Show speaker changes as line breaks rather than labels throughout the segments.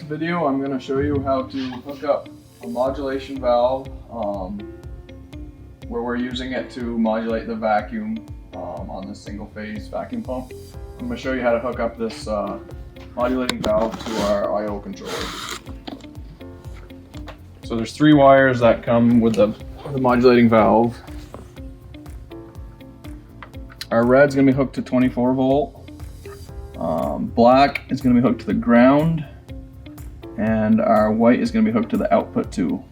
video I'm going to show you how to hook up a modulation valve where we're using it to modulate the vacuum on this single phase vacuum pump. I'm going to show you how to hook up this modulating valve to our I/O controller. So there's 3 wires that come with the modulating valve. Our red's going to be hooked to 24 volt. Black is going to be hooked to the ground, and our white is going to be hooked to the output too.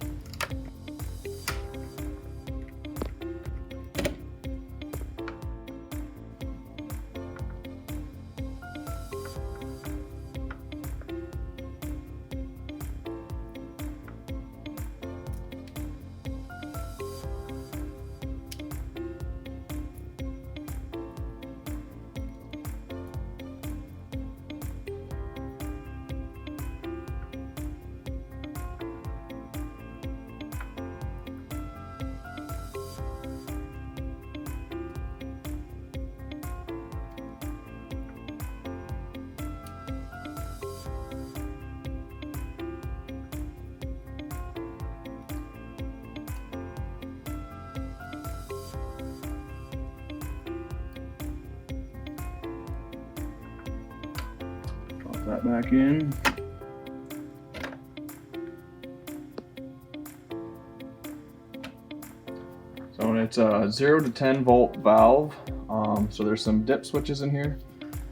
Drop that back in. So it's a 0 to 10 volt valve. So there's some dip switches in here.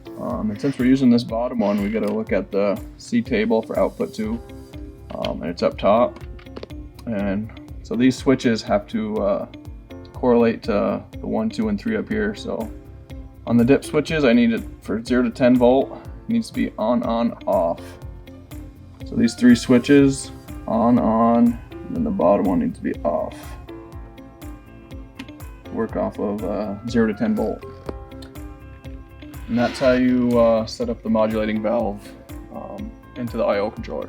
And since we're using this bottom one, we got to look at the C table for output too. And it's up top. And so these switches have to correlate to the 1, 2, and 3 up here. So on the dip switches, I need it for 0 to 10 volt. It needs to be on, off. So these 3 switches, on, and then the bottom one needs to be off. Work off of 0 to 10 volt. And that's how you set up the modulating valve into the I/O controller.